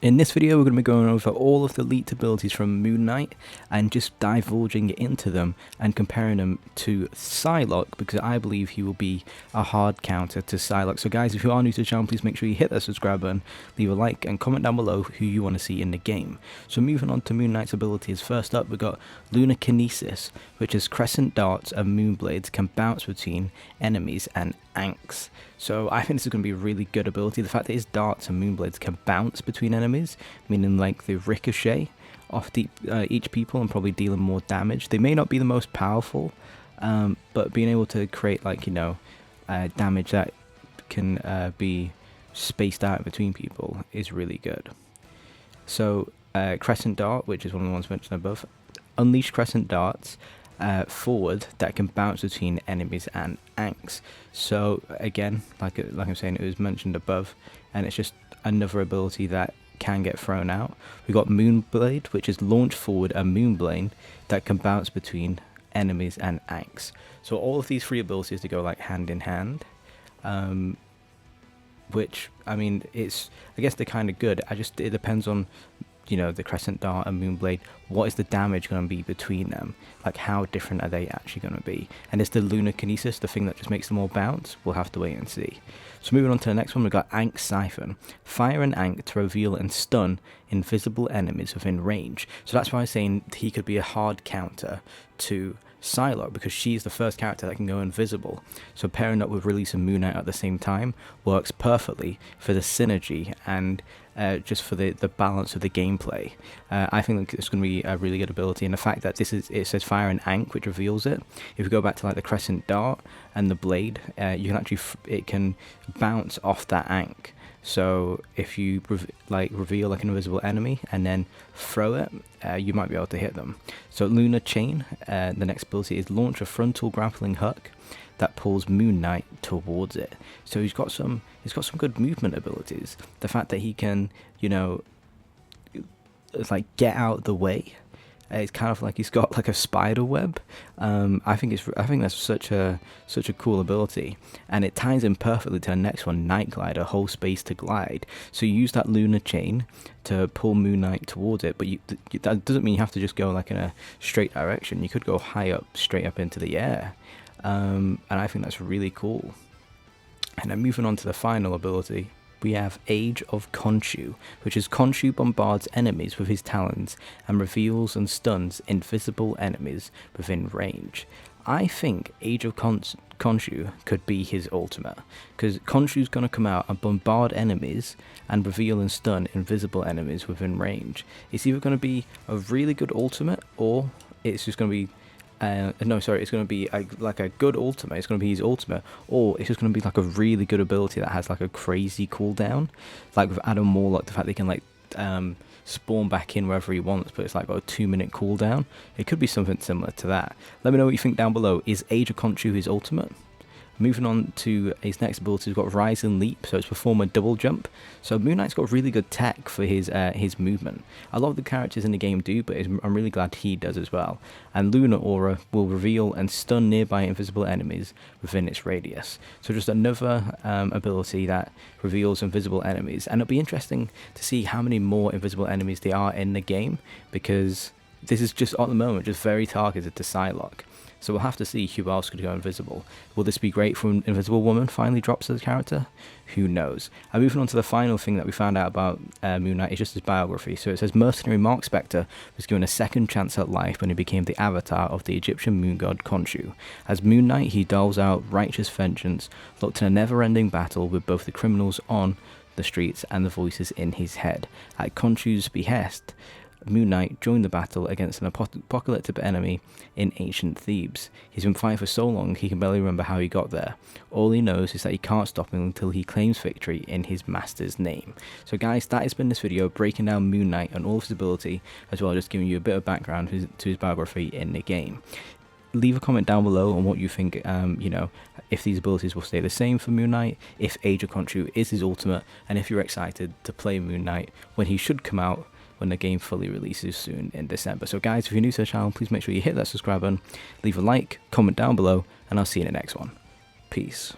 In this video, we're going to be going over all of the leaked abilities from Moon Knight and just divulging into them and comparing them to PYSLOCKE, because I believe he will be a hard counter to PYSLOCKE. So guys, if you are new to the channel, please make sure you hit that subscribe button, leave a like and comment down below who you want to see in the game. So moving on to Moon Knight's abilities, first up we've got Lunar Kinesis, which is crescent darts and moonblades can bounce between enemies and anks. So I think this is going to be a really good ability. The fact that his darts and moonblades can bounce between enemies, meaning like they ricochet off each people and probably dealing more damage. They may not be the most powerful, but being able to create like, you know, damage that can be spaced out between people is really good. So Crescent Dart, which is one of the ones mentioned above, unleash Crescent Darts forward that can bounce between enemies and anks. So again, like I'm saying, it was mentioned above, and it's just another ability that can get thrown out. We got Moonblade, which is launch forward a Moonblade that can bounce between enemies and anks. So all of these three abilities to go like hand in hand, which I mean, I guess they're kind of good. It depends on, you know, the Crescent Dart and Moonblade, what is the damage going to be between them? Like, how different are they actually going to be? And is the Lunar Kinesis the thing that just makes them all bounce? We'll have to wait and see. So moving on to the next one, we've got Ank Siphon. Fire an Ank to reveal and stun invisible enemies within range. So that's why I'm saying he could be a hard counter to PYSLOCKE, because she's the first character that can go invisible. So pairing up with releasing Moon Knight at the same time works perfectly for the synergy and just for the balance of the gameplay. I think it's going to be a really good ability, and the fact that it says fire and ank, which reveals it. If you go back to like the Crescent Dart and the blade, you can actually it can bounce off that ank. So if you reveal like an invisible enemy and then throw it, you might be able to hit them. So Lunar Chain, the next ability is launch a frontal grappling hook that pulls Moon Knight towards it. So he's got some good movement abilities. The fact that he can, you know, it's like get out the way. It's kind of like he's got like a spider web. I think that's such a cool ability, and it ties in perfectly to the next one, Night Glider, whole space to glide. So you use that Lunar Chain to pull Moon Knight towards it, but that doesn't mean you have to just go like in a straight direction. You could go high up, straight up into the air, and I think that's really cool. And then moving on to the final ability, we have Age of Khonshu, which is Khonshu bombards enemies with his talons and reveals and stuns invisible enemies within range. I think Age of Khonshu could be his ultimate, because Khonshu's going to come out and bombard enemies and reveal and stun invisible enemies within range. It's either going to be a really good ultimate, or it's just going to be it's going to be like a good ultimate. It's going to be his ultimate, or it's just going to be like a really good ability that has like a crazy cooldown, like with Adam Warlock, the fact they can like spawn back in wherever he wants, but it's like got a 2-minute cooldown. It could be something similar to that. Let me know what you think down below. Is Age of Khonshu his ultimate? Moving on to his next ability, we've got Rise and Leap, so it's perform a double jump. So Moon Knight's got really good tech for his movement. A lot of the characters in the game do, but I'm really glad he does as well. And Lunar Aura will reveal and stun nearby invisible enemies within its radius. So just another ability that reveals invisible enemies. And it'll be interesting to see how many more invisible enemies there are in the game, because this is just at the moment just very targeted to PYSLOCKE. So we'll have to see who else could go invisible. Will this be great when Invisible Woman finally drops as a character? Who knows? And moving on to the final thing that we found out about Moon Knight is just his biography. So it says Mercenary Mark Spector was given a second chance at life when he became the avatar of the Egyptian moon god Khonshu. As Moon Knight, he doles out righteous vengeance, locked in a never-ending battle with both the criminals on the streets and the voices in his head. At Khonshu's behest, Moon Knight joined the battle against an apocalyptic enemy in ancient Thebes. He's been fighting for so long he can barely remember how he got there. All he knows is that he can't stop him until he claims victory in his master's name. So guys, that has been this video breaking down Moon Knight and all of his ability, as well as just giving you a bit of background to his biography in the game. Leave a comment down below on what you think, you know, if these abilities will stay the same for Moon Knight, if Age of Khonshu is his ultimate, and if you're excited to play Moon Knight when he should come out when the game fully releases soon in December. So guys, if you're new to the channel, please make sure you hit that subscribe button, leave a like, comment down below, and I'll see you in the next one. Peace.